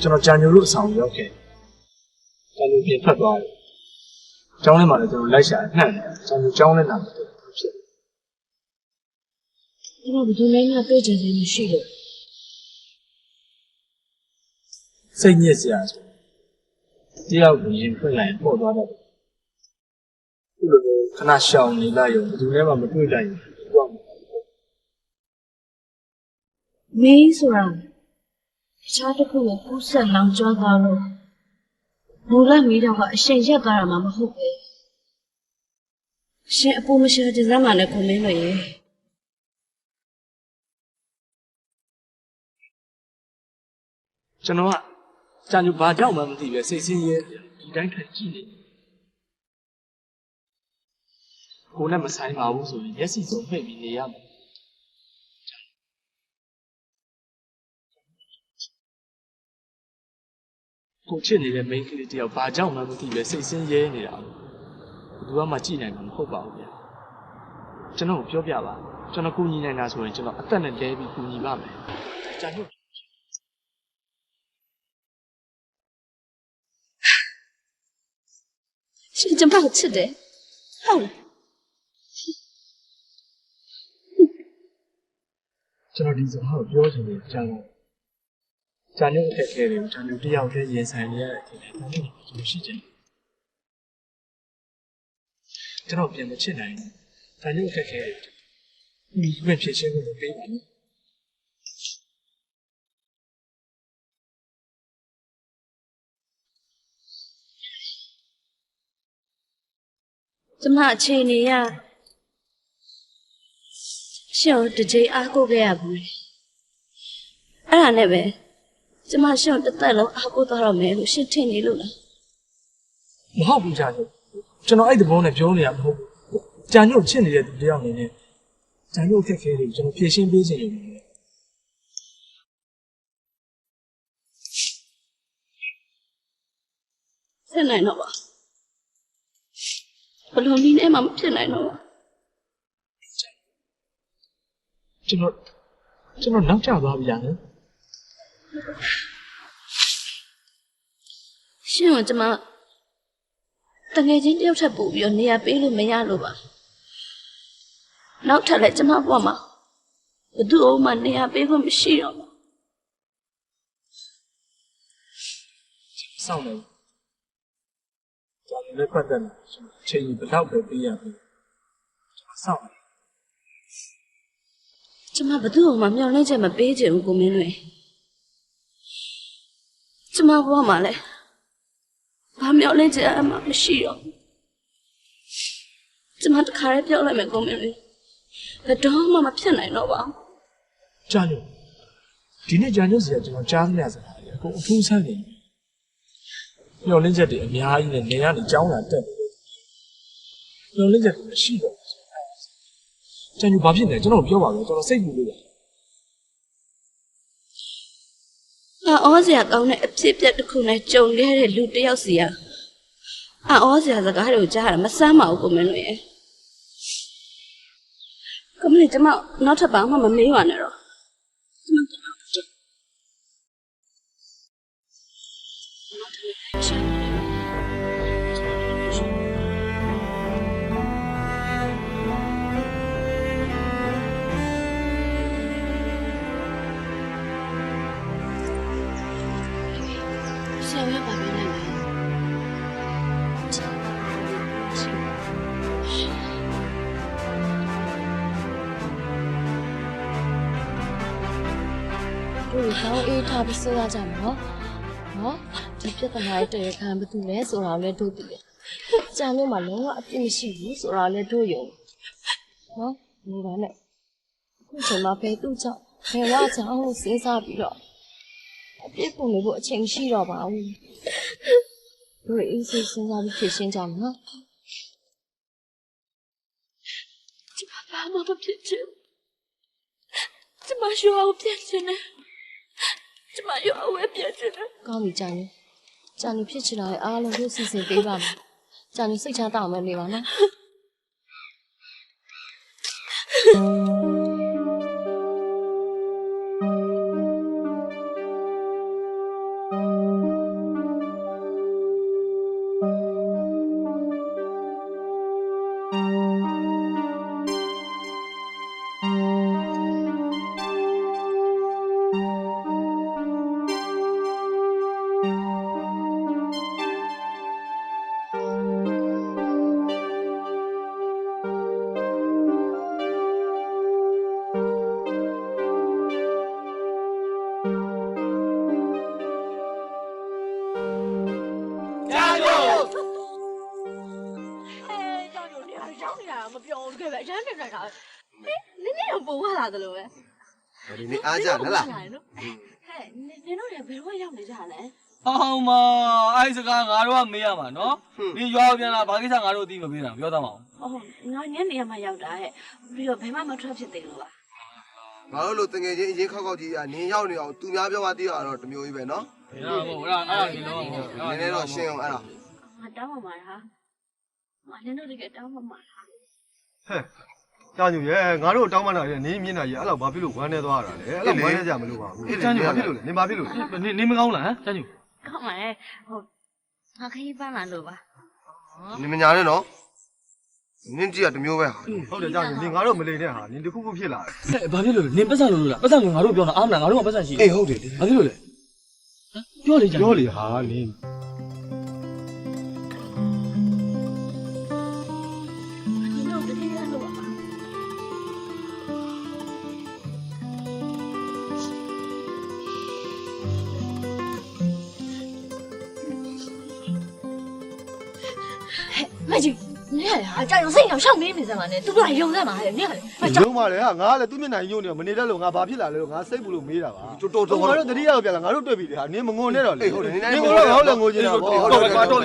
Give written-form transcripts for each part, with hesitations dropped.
ကျွန်တော်ကြာညိုလို့အဆောင်ရောက်ခဲ့ကြာညိုပြင်ထွက်သွားတယ်ကျောင်းထဲမှာလည်းကျွန်တော်လိုက်ရှာနှံ့တယ်ကြာညိုကျောင်းထဲနာမဖြစ်ဖြစ် ဒီမှာဘယ်သူလဲငါတွေ့ကြတယ်မရှိလို့ စိတ်ညစ်စရာဆိုတယောက်ကိုရင်ဖွင့်လိုက်ပို့သွားတော့ဒီလိုခဏရှောင်နေလိုက်ရောဘယ်သူနဲ့မှမတွေ့လိုက်ဘူးတော့မင်းဆိုတာတခြားတစ်ခုကိုကူးဆက်လောင်ကျွမ်းသွားလို့မူလမီးတော့ကအရှင်ရက်သွားတာမှမဟုတ်ပဲရှင်အပူမရှာကြစမ်းမှလည်းကိုမင်းလို့ရေကျွန်တော်ကကြာညိုဘာကြောင့်မှမသိပဲစိတ်ဆင်းရဲဒီတိုင်းထိုင်ကြည့်နေကိုနဲ့မဆိုင်ပါဘူးဆိုရင်မျက်စိစုံမှိတ်ပြီးနေရမယ်ကိုချစ်နေတဲ့ main ကလေးတယောက်ဘာကြောင့်မှမသိပဲစိတ်ဆင်းရဲနေတာဘယ်သူမှကြည့်နိုင်မှာမဟုတ်ပါဘူးဗျာကျွန်တော်ပြောပြပါကျွန်တော်ကူညီနိုင်တာဆိုရင်ကျွန်တော်အသက်နဲ့လဲပြီးကူညီပါမယ်ကြာညိုရှင်ကျမကိုချစ်တယ်ဟုတ်လားကျွန်တော်ဒီစကားကိုပြောချင်တယ်ကြာညိုအခက်အခဲတွေကိုကြာညိုတယောက်တည်းရင်ဆိုင်နေရတဲ့အခက်အခဲတွေကျွန်တော်ရှိချင်တယ်ကျွန်တော်ပြန်မချစ်နိုင်ဘူးကြာညိုအခက်အခဲတွေဒီမဲ့ဖြစ်ချင်းကိုပေးပါမယ်ကျမအခြေအနေရရှင်ကိုတစ်ချိန်အားကိုးခဲ့ရဘူးလေအဲ့ဒါနဲ့ပဲကျမရှင်ကိုတစ်သက်လုံးအားကိုးသွားတော့မယ်လို့ရှင်ထင်နေလို့လားမဟုတ်ဘူးကြာညိုကျွန်တော်အဲ့ဒီဘုံနဲ့ပြောနေရမဟုတ်ဘူးကြာညိုချစ်နေတဲ့သူတယောက်အနေနဲ့ကြာညိုအခက်အခဲတွေကိုကျွန်တော်ဖြေရှင်းပေးချင်တယ်ဆက်နိုင်တော့ပါဘယ်လိုနည်းနဲ့မှမဖြစ်နိုင်တော့ပါကျွန်တော်နောက်ကျသွားပြီလားနော်ရှင်ကကျမတကယ်ချင်းတယောက်ထပ်ပို့ပြီးတော့နေရာပေးလို့မရလို့ပါနောက်ထပ်လည်းကျမဘဝမှာဘယ်သူမှနေရာပေးဖို့မရှိတော့ဘူးစောင့်နေကြာညိုလည်းပတ်သက်နေချိန်ဘယ်တော့ပဲပေးရပြီကျွန်တော်စောင့်နေကျမဘယ်သူမှမျှော်လင့်ချက်မပေးချင်ဘူးကိုမင်းတွေကျမဘဝမှာလည်းဘာမျှော်လင့်ချက်မှမရှိတော့ဘူးကျမတခါတည်းပြောလိုက်မယ်ကိုမင်းတွေဘယ်တော့မှမဖြစ်နိုင်တော့ပါဘူးကြာညိုဒီနေ့ကြာညိုစီကကျွန်တော်ကြားသမျှစကားတွေအကုန်အထူးဆန်းနေမျောလင်းချက်တွေအများကြီးနဲ့နေရနေကြောင်းလာတက်မျောလင်းချက်တွေမရှိတော့ဘူးကြာညိုဘာဖြစ်နေကျွန်တော်ပြောပါမယ်ကျွန်တော်စိတ်ပူလို့ပါအော်စရာကောင်းတဲ့အဖြစ်အပျက်တစ်ခုနဲ့ကြုံခဲ့တဲ့လူတစ်ယောက်စီကအော်စရာစကားတွေကိုကြားရမစမ်းပါဘူးကိုမင်းတို့ရဲ့ကမလေးကျမနောက်ထပ်ဘာမှမမေးပါနဲ့တော့ကျမဆရာကပါပေးနိုင်တယ်တို့ကောင်းအေးထားပြီးစိုးရကြမှာနော်ဒီပြဿနာရဲ့တရားခံဘာတူလဲဆိုတာလည်းတို့သိတယ်ကြာမျိုးမှာလုံးဝအပြစ်မရှိဘူးဆိုတာလည်းတို့ယုံနော်ဒီပါနဲ့အခုချိန်မှာပဲသူ့ကြောင့်ဘယ်ဝါကြောင့်လို့စဉ်းစားပြီးတော့အပြစ်ပုံလို့အချိန်ရှိတော့ပါဘူးတို့အေးစိတ်စဉ်းစားပြီးဖြေရှင်းကြမှာနော်ကျမဘာမှမဖြစ်ချင်ကျမရွာကိုပြန်ချင်တယ်ကျမရွာကိုပြန်ချင်တယ်ကောင်းပြီကြာနေဖြစ်ချင်တာလေအားလုံးတို့စီစဉ်ပေးပါမယ်ကြာနေစိတ်ချတောင်းမယ်နေပါနော် ပဲအချမ်းတင်လိုက်တာနင်းနေတော့ပုံရလာသလိုပဲ ဒီနေ့အားကြလားဟဲ့နင်းတို့လည်းဘယ်တော့ရောက်နေကြလဲ အောင်မအဲ့စကားငါတို့ကမေးရမှာနော်ဒီရွာပြန်လာဘာကိစ္စငါတို့အသိမပေးတာပြောသားမအောင် အော်ငါညနေရမှရောက်တာဟဲ့ပြီးတော့ဘယ်မှမထွက်ဖြစ်သေးလို့ပါ ငါတို့လိုတငယ်ချင်းအရင်ခောက်ခောက်ကြီးနင်းရောက်နေအောင်သူများပြောမှသိရတော့တမျိုးကြီးပဲနော် အဲ့ဒါဟုတ်အဲ့ဒါနေတော့ နည်းနည်းတော့ရှင်းအောင်အဲ့ဒါ ငါတောင်းပါမှာဟာငါနင်းတို့တကယ်တောင်းပါမှာဟာ ဟဲ့ကြာညူရဲ့ငါတို့တောင်းပန်တာရဲ့နင်းမြင်တာကြီးအဲ့လောက်ဘာဖြစ်လို့ဝမ်းနေသွားတာလဲအဲ့လောက်ဝမ်းနေကြမလို့ပါဘူးကြာညူဘာဖြစ်လို့လဲနင်ဘာဖြစ်လို့လဲ နေမကောင်းလားဟမ်ကျန်ကျူ ကောင်းပါလေဟုတ်ငါခရီးပန်းလာလို့ပါ နင်းမညာနဲ့နော်နင်းကြည့်ရတမျိုးပဲဟာ ဟုတ်တယ်ကြာညူနင်ငါတို့မလိမ့်နဲ့ဟာနင်တခုခုဖြစ်လာတယ် ဘာဖြစ်လို့လဲနင်ပတ်စံလို့လားပတ်စံကငါတို့ပြောတာအားမလားငါတို့ကပတ်စံရှိ အေးဟုတ်တယ် ဘာဖြစ်လို့လဲပြောလေကျန် ပြောလေဟာနင် နင်းတို့တကယ်ရလို့ပါ မကြီးနင်းဟာကြာရုံစိတ်အောင်ရှောက်နေနေစမ်းပါနဲ့သူတို့ကယုံစမ်းပါလေနင်းကလေ ရုံးပါလေဟာငါကလည်းသူ့မျက်နှာညို့နေမနေတတ်လို့ငါဘာဖြစ်လာလဲလို့ငါစိတ်ဘူးလို့မေးတာပါငါတို့တတိယရောက်ပြန်လာငါတို့တွေ့ပြီလေဟာနင်မငုံနဲ့တော့လေ အေးဟုတ်တယ်နင်း နင်ငုံတော့ငါတို့လည်းငိုချင်တာပေါ့ တော့ကွာတော့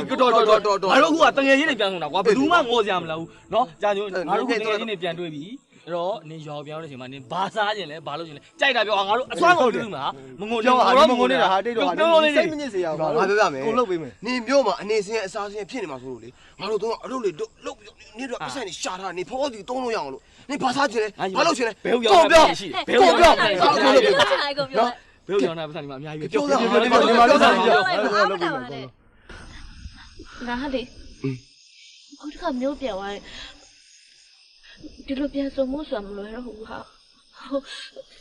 ငါတို့ကတငယ်ချင်းတွေပြန်ကုန်တာကွာဘယ်သူမှငိုစရာမလိုဘူးနော်ကြာကျူငါတို့ကတငယ်ချင်းတွေပြန်တွေ့ပြီအဲ့တော့နင်ရွာပြောင်းတဲ့အချိန်မှာနင်ဘာစားခြင်းလဲဘာလုပ်ခြင်းလဲကြိုက်တာပြောငါတို့အစွမ်းကုန်ပြီမှာမငို ပြောဟာမငုံနေတာဟာတိတ်တော့ဟာ ပြောလေး စိတ်မညစ်စေရအောင် ငါပြောပြမယ် ကိုလုပ်ပေးမယ် နင်းပြောမှာအနေစင်းအစားစင်းဖြစ်နေမှာဆိုလို့လေငါတို့တော့အလုပ်တွေလုတ်ပြီးနင်းတို့အဆိုင်နေရှာထားနေဖော်စီတုံးလို့ရအောင်လို့နင်းဘာစားခြင်းလဲဘာလုပ်ခြင်းလဲ ဘယ်ဟုတ်ရောက်တာရှိဘယ်ဟုတ်ရောက်တာ ကိုပြော ဘယ်ဟုတ်ရောက်တာပတ်စံဒီမှာအများကြီးပဲပြောပြောပြော ဒီမှာလုပ်ပေးမယ် ငါလေအခုတခါမျိုးပြန်သွားဒီလိုပြန်စုံမို့ဆိုမလို့ရဟုတ်ဟာ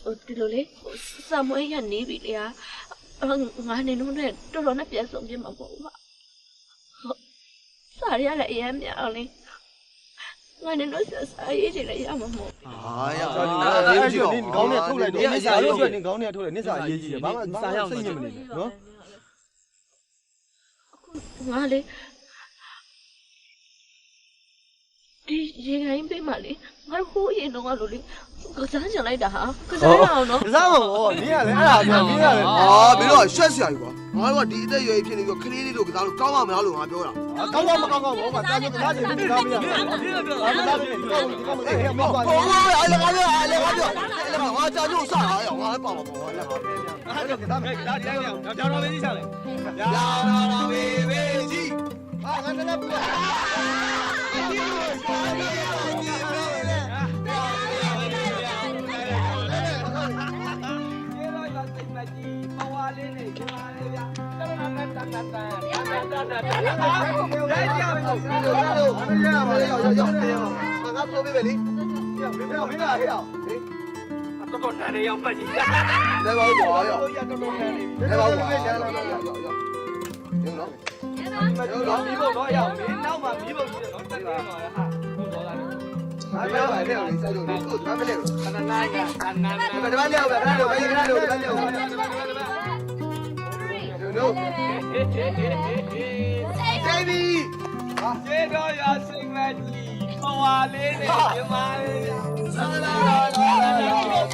ဟိုဒီလိုလေစာမွေးရနေပြီလေဟာငါနေလို့နဲ့တော်တော်နဲ့ပြန်စုံပြမှာပေါ့ဟာစာရလည်းအရင်မြောက်လေငါနေလို့စာရေးချင်လည်းရမှာမဟုတ် ဟာရ ကြာညူအဲ့ဒီနင်ခေါင်းနဲ့ထုတ်လိုက်တော့နင်စာရေးကြည့်နင်ခေါင်းနဲ့ထုတ်လိုက်နင်စာရေးကြည့်တယ်ဘာမှစာရောက်စိတ်ညစ်မနေနဲ့နော် ငါလေဒီရေခိုင်းပေးမှလေငါဟိုးရင်တော့ငါလိုလေကစားချင်လိုက်တာဟာကစားရအောင်နော် ကစားမလို့နင်ကလည်းအဲ့ဒါပြောနင်ကလည်း အာဘယ်တော့ရှက်စရာကြီးကွာငါတို့ကဒီအသက်ရွယ်ဖြစ်နေပြီးခလေးလေးတို့ကစားလို့ကောင်းပါမလားလို့ငါပြောတာ ကောင်းမကောင်းဘောမှာတာကျကစားချင်တယ်ကားပြရမယ်။ဘာမှမလုပ်ဘူး။ဒီကောင်ဒီကောင်အေးမောပါ ဟိုအဲ့လေငါပြောအဲ့လေငါပြောအဲ့လေငါကြာကျိုးစတာရောငါပါပါပါငါလည်းငါပြော ။အဲ့ဒါကဒါမယ်ဒါဒီတိုင်းအောင်ဒါတော်လေးကြီးစားလေ ရာရာဝေဝေကြီး ။ဟာငါလည်းပူရ ငါပြောပေးမယ်လေ ။မင်းကဟဲ့အောင် တော်တော်နားရအောင်ပတ်ကြည့် လဲပါဦးပါရော တော်တော်နဲ့နေ လဲပါဦးပါရောရောရောနော် မတော်မီးဖို့တော့ရအောင်မင်းနောက်မှမီးဖို့ရှိတယ်နော်တက်တယ်မှာဟာဟုတ်တော့လား အားပြောပါလေလေးစိုက်လို့ဒီကိုသွားမလဲ ခဏနာကခဏနာ ဒီမှာတပတ်လဲပဲခဏလို့ပဲခဏလို့တပတ်လဲပဲနို့ဒေဗီ ကျေတော်ရစိတ်မကြီးဟောဝါလေးနဲ့ညီမလေး လာလာလာလာ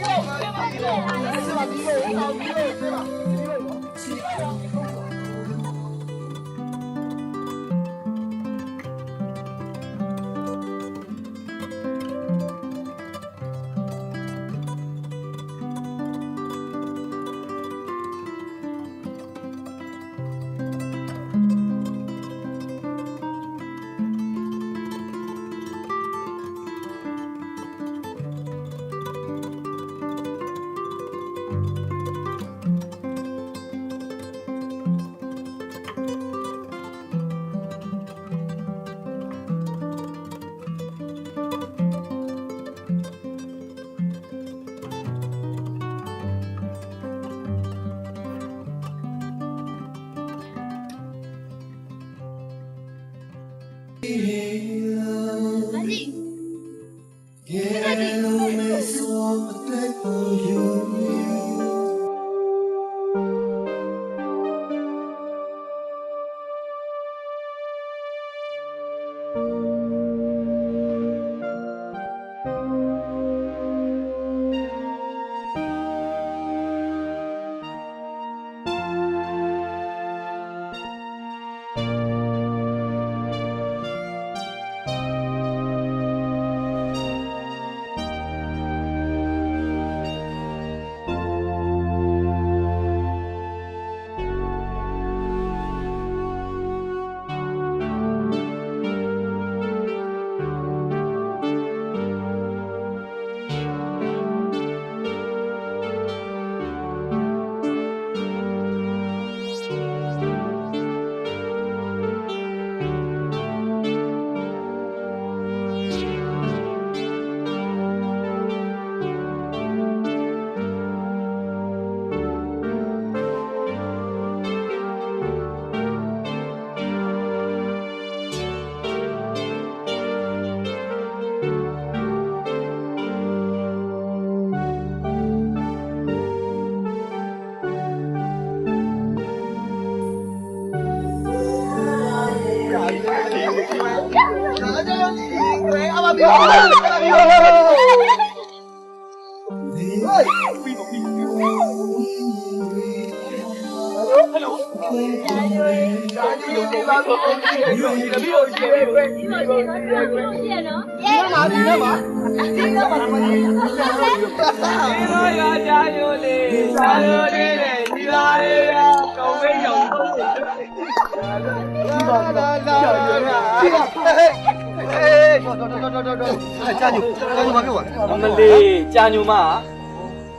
မလေးကြာညူမ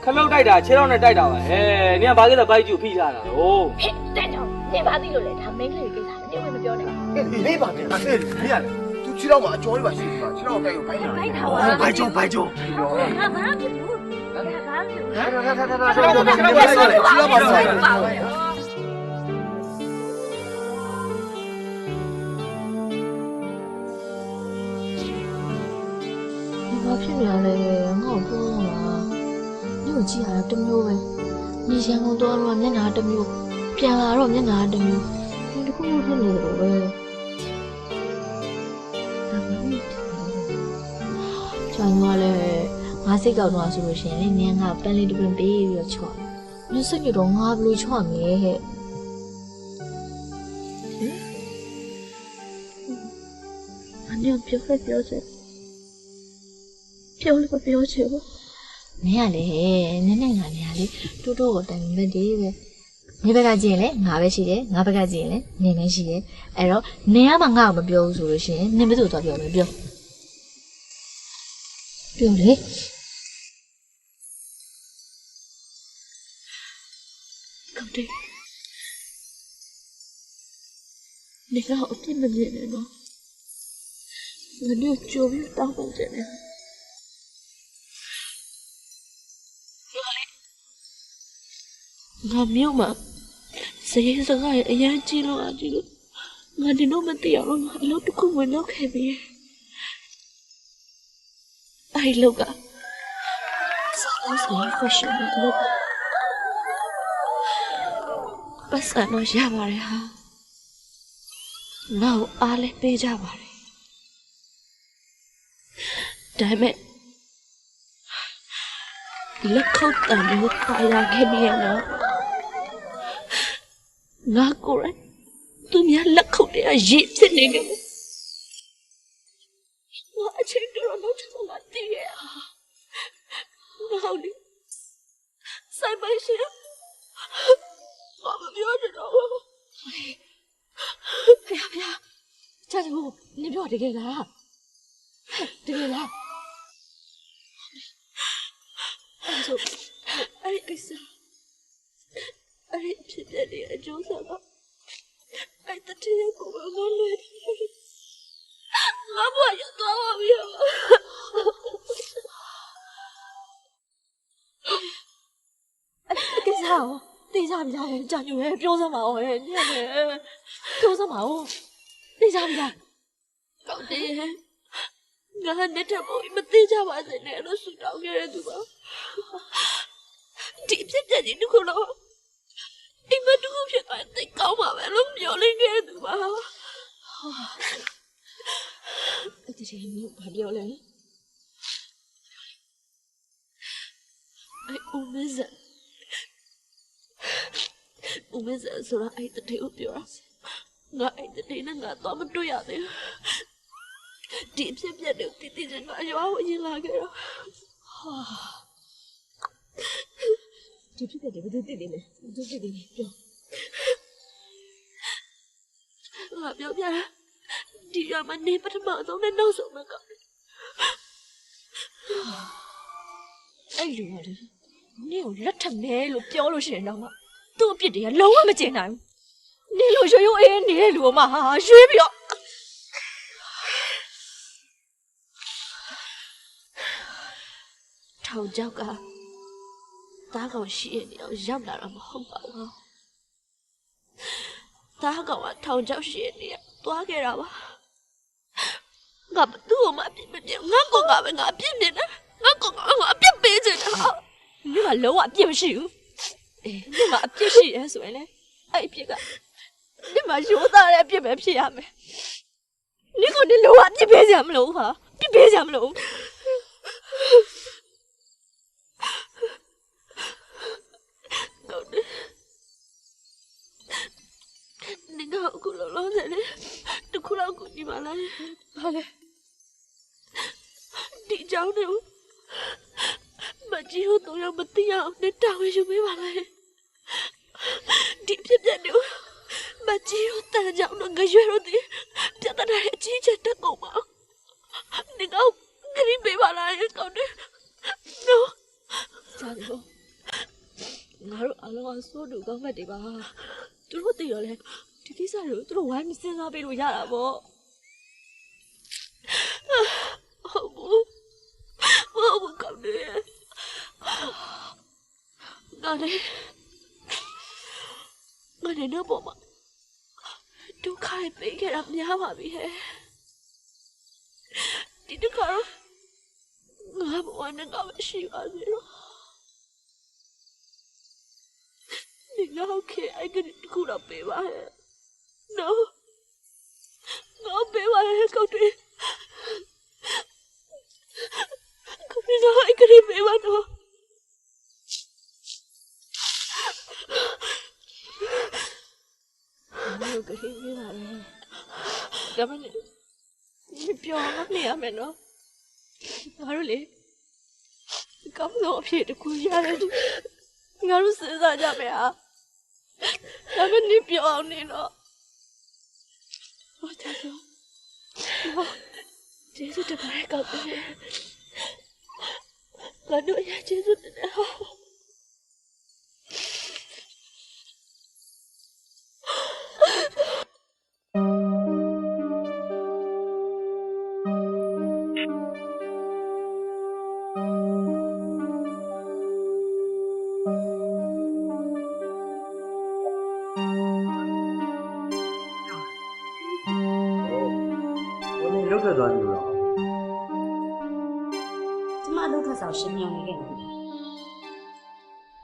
ခလုတ်တိုက်တာခြေထောက်နဲ့တိုက်တာပါနင်ကဘာကိစ္စဘိုက်ကျူဖိထားတာလို့ တဲ့တော့နေပါသေးလို့လေဒါမင်းကလေးကိစ္စနေဝင်မပြောနဲ့ လေးပါပြန်အဲ့မရလေသူခြေတော့မှာအကျော်လေးပါရှိတယ်ခြေတော့ကိုက်ကိုဘိုင်းထား ဘိုက်ထားပါ ဘိုက်ကျုံဘိုက်ကျုံ ငါဘာဖြစ်ဘူးငါဘာဖြစ်ဘူး ခြေတော့ပါဆိုင် ဘာဖြစ်နေရလဲငါ့ကိုပြောရမှာညို့ကြည့်ရတာတစ်မျိုးပဲညီရန်ကုန်တော့မျက်နှာတစ်မျိုးပြန်လာတော့မျက်နှာတစ်မျိုးဒီတစ်ခုဖြစ်နေတယ်ပဲကျောင်းကလည်းငါစိတ်ကောက်တော့ဆိုလို့ရှိရင်လည်းနင်းကပန်းလေးတစ်ပင်ပေးပြီးတော့ချော့ညစိတ်ကတော့ငါဘယ်လိုချော့မလဲဟဲ့အညပြောစပြောလို့မပြောချင်ဘူး။နင်ကလေနင်းနဲ့ငါနေရလေတိုးတိုးကိုတိုင်မဲ့တယ်ပဲ။နေဘက်ကကြည့်ရင်လေငါပဲရှိတယ်။ငါဘက်ကကြည့်ရင်လေနင်ပဲရှိတယ်။အဲ့တော့နင်ကမှငါ့ကိုမပြောဘူးဆိုလို့ရှိရင်နင်ဘယ်သူ့သွားပြောမလဲပြော။ပြောလေ။ကောင်းတယ်။နေကအပြစ်မမြင်နဲ့နော်။ငါတို့ကြိုးပြီးတောင်းပန်ကြတယ်။ငါမြို့မှာစရေးစကားအရင်ကြည့်လို့ငါဒီတော့မသိအောင်ငါအလုပ်တစ်ခုဝင်လုပ်ခဲ့ပြီအဲ့လောက်ကစားဖက်ရှင်လုပ်ပတ်စံတော့ရပါတယ်ဟာငါ့ကိုအားလည်းပေးကြပါတယ်ဒါပေမဲ့လက်ခုပ်တံမျိုးပါရခဲ့နေရတော့ငါကိုယ်သူများလက်ခုပ်တည်းရည်ဖြစ်နေတယ်ငါအချိန်တော်တော့ချင်မှတည်ရငါဒီစိုက်ပါရှင်ဘာမပြောရတော့ဖေဖေချာချူနေပြောတကယ်လားတကယ်လားအဲ့ဒီကိစ္စအဲ့ဒီဖြစ်တဲ့အကျိုးဆက်တော့အဲ့တတိယကိုဘာလို့လဲငါဘာရတော့ပါဗျာအဲ့ကိစ္စကိုသိကြပြီလားကြာညိုရဲ့ပြောစမ်းပါဦးရဲ့ညက်ရဲ့ပြောစမ်းပါဦးသိကြပြီလားကောင်းတယ်ငါနဲ့တဲ့ဘုံမသိကြပါစေနဲ့လို့ဆူတောင်းခဲ့တဲ့သူပါဒီဖြစ်တဲ့ဒီခုတော့အိမ်မတူဖြစ်သွားတဲ့ကောင်းပါပဲလို့ပြောလိုက်ခဲ့သူပါအဲ့ဒီမျိုးဘာပြောလဲအဲ့ဦးမဇ္ဇဆိုတာအဲ့တဲ့ကိုပြောငါအဲ့တဲ့နဲ့ငါတော့မတွေ့ရသေးဒီဖြစ်တဲ့တည်တည်ချင်းကရွာကိုရင်လာခဲ့တော့ဒီဖြစ်တဲ့ဘယ်သူတည်တယ်လဲဘယ်သူတည်တယ်ပြောပြဒီရမနေပထမဆုံးနဲ့နောက်ဆုံးမှာကအဲ့လူကလေနေကိုလက်ထမဲလို့ပြောလို့ရှိရင်တော့သူ့အပြစ်တွေကလုံးဝမကျင်နိုင်ဘူးနေလို့ရွှေအေးနေတဲ့လူကမှရွှေပြီးတော့ထောင်ချောက်ကသားကောင်ရှိရနေအောင်ရောက်လာတော့မဟုတ်ပါဘူးသားကောင်ကထောင်ချောက်ရှိရနေသွားခဲ့တာပါငါသူ့ကိုမအပြစ်မပြငါကောင်ကပဲငါအပြစ်မြင်တယ်ငါကောင်ကငါအပြစ်ပေးချင်တာ你把楼啊变修，哎，你把变修也算嘞，哎变个，你把修大嘞变没变呀没？你讲你楼啊变变什么楼哈？变ပေးကြမလို့ကောင်းတယ်နေတော့အခုလုံးလုံးတယ်တခုလောက်ကိုဒီမှာလာဘာလဲဒီကြောင်တော့မကြီးဟိုတော့မသိအောင်နဲ့တာဝန်ယူပေးပါလားဒီပြပြတော့မကြီးဟိုတာကြောင်တော့ရွှေလို့ဒီပြတ်တဲ့အကြီးချက်တက်ကုန်ပါ你搞给你背把来搞的，no， ကြာပြီငါတို့အားလုံးကစိုးတူကောင်းမှတ်တယ်ပါသူတို့တည်ရလဲဒီကိစ္စကိုသူတို့ဝိုင်းမစင်စားပေးလို့ရတာပေါ့ဟုတ်ကောင်းတယ်ငါလည်းတော့မှာဒုက္ခပေးခဲ့တာများပါပြီဟဲ့ဒီတခါငါဘဝနဲ့ကမရှိပါသေးတော့ဒီလောက်ခေအိုက်ကတခုတော့ပေးပါရဲ့ no ငါပေးပါရဲ့ကောက်တယ်ကောက်တယ်အိုက်ကပေးပါတော့ငါတို့ကလေးလေးပါလေဒါမှလည်းပြောနေရမယ်နော်ငါတို့လေကောင်းဆုံးအဖြစ်တခုရတယ်ငါတို့စဉ်းစားကြမယ်ဟာဒါပေမဲ့ပြောအောင်နေတော့ဟုတ်တယ်ကျေးဇူးတင်ပါတယ်ကောင်းတယ်ငါတို့ရကျေးဇူးတင်တယ်ဟာ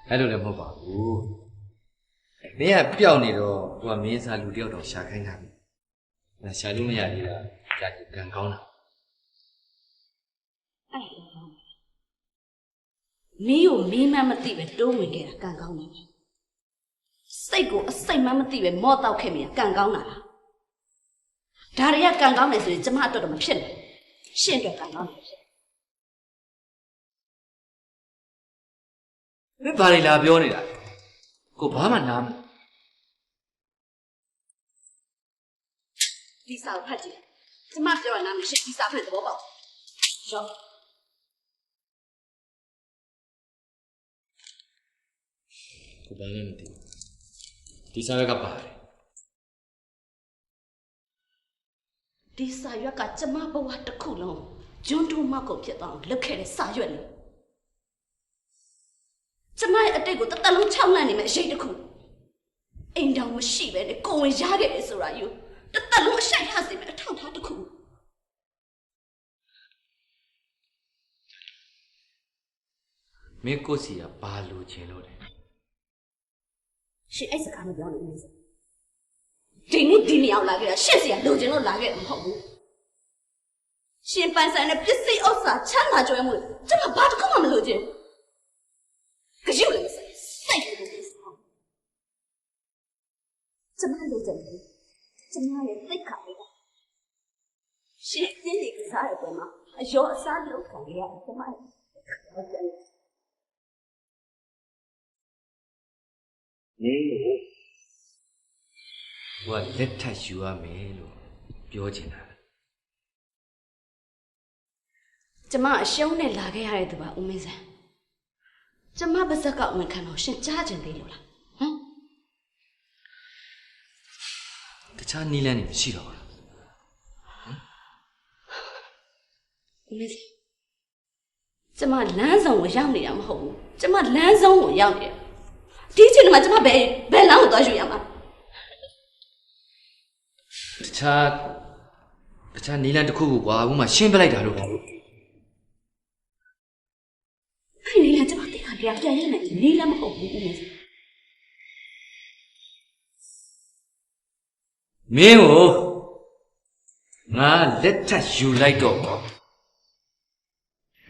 အဲ့လိုလည်းမဟုတ်ပါဘူးမင်းကပျောက်နေတော့ကိုကမင်းစားလူတယောက်တော့ရှာခိုင်းတာပြီငါရှာလို့မရသေးတာကြာကြကံကောင်းတာမင်းကိုမင်းမသိပဲတိုးဝင်ခဲ့တာကံကောင်းတယ်စိတ်ကိုအစိတ်မှမသိပဲမော့တောက်ခဲ့မိတာကံကောင်းတာလားဒါတွေကကံကောင်းတယ်ဆိုရင်ကျမအတွက်တော့မဖြစ်နဲ့ရှင့်အတွက်ကံကောင်းတယ်ဖြစ်မင်းဘာတွေလာပြောနေတာကိုဘာမှနားမဒီစာဖတ်ကြည့်ကျမပြောရနာမရှိဒီစာဖတ်သဘောပေါက်ရောကိုဘာမှမသိဒီစာရွက်ကပါတယ်ဒီစာရွက်ကကျမဘဝတစ်ခုလုံးဂျွန်းတူမောက်ကိုဖြစ်သွားအောင်လုပ်ခဲ့တဲ့စာရွက်လေကျမရဲ့အတိတ်ကိုတသက်လုံး6လနေမယ်အရှိတ်တစ်ခုအိမ်တော်မရှိပဲနဲ့ကိုဝင်ရခဲ့တယ်ဆိုတာယူတသက်လုံးအရှိတ်ရစေမယ်အထောက်ထားတစ်ခုမင်းကိုစီကဘာလိုချင်လို့လဲရှင်အဲ့စကားမပြောနဲ့ဦးစေဒီနေ့ဒီနေအောင်လာခဲ့တာရှင့်စီကလိုချင်လို့လာခဲ့တာမဟုတ်ဘူးရှင်ပန်းဆိုင်နဲ့ပစ္စည်းဥစ္စာချမ်းသာကြွယ်မှုကျမဘာတစ်ခုမှမလိုချင်ကြည့်လို့စိတ်လို့ကျမလိုချင်တယ်ကျမရဲ့သိခါလေးရှင်ဒီနေ့ကစားရတဲ့မှာအယောအစားလုပ်ခံရတဲ့ကျမရဲ့ဟုတ်တယ်နေကိုကလက်ထပ်ယူရမယ်လို့ပြောချင်တာကျမအရှုံးနဲ့လာခဲ့ရတဲ့သူပါဦးမင်းစံကျမပါဇက်ကဝန်ခံတော့ရှင်ကြားကျင်သေးလို့လားဟမ်တခြားနီးလန်းနေမရှိတော့ဘူးဦးမင်းစံကျမလမ်းဆောင်ကိုရောက်နေတာမဟုတ်ဘူးကျမလမ်းဆောင်ကိုရောက်နေတယ်ဒီအချိန်မှာကျမဘယ်လမ်းကိုသွားယူရမှာတခြားနီးလန်းတစ်ခုကိုကွာအခုမှရှင်းပြလိုက်တာလို့ပေါ့အဲ့ဒီလမ်းကျမတိတ်ခါပြန်ရနေနေလည်းမဟုတ်ဘူးဦးမင်းမင်းကိုငါလက်ထပ်ယူလိုက်တော့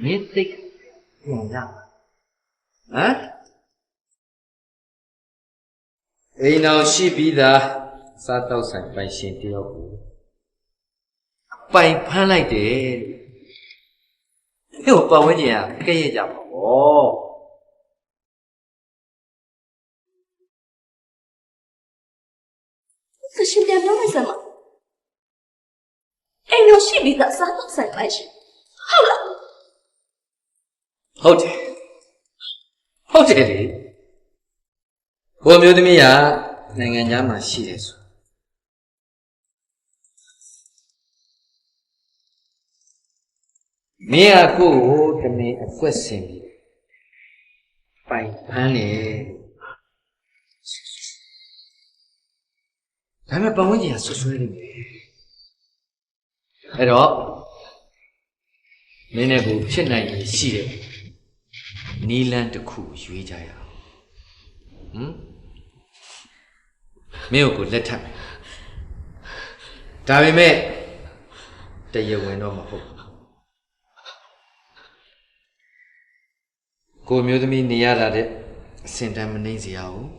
မင်းသိပြန်ရဟမ်အိမ်အောင်ရှိပြီးသားစားတော့ဆိုင်ပိုင်ရှင်တယောက်ကိုပိုင်ဖမ်းလိုက်တယ်လို့ဟိုပတ်ဝန်းကျင်ကကဲ့ရဲ့ကြပါဘော这是点弄的什么？哎，我心里的啥都在关系。好了， ဟုတ်တယ်လေဟိုမျိုးသမီးကနိုင်ငံသားမှာရှိတယ်ဆိုမင်းကကိုယ့်ကိုတမင်အကွက်ဆင်ပြီးပိုင်ဖမ်းတယ်ဒါပေမဲ့ပတ်ဝန်းကျင်ကဆွဆွဲနေတယ်အဲ့တော့မင်းနဲ့ကိုဖြစ်နိုင်ရင်ရှိတယ်နီလန်းတစ်ခုရွေးကြရအောင်မင်းကိုလက်ထပ်မယ်ဒါပေမဲ့တရားဝင်တော့မဟုတ်ကိုမျိုးသမီးနေရတာတဲ့အစင်တမ်းမနှိမ့်စရာဘူး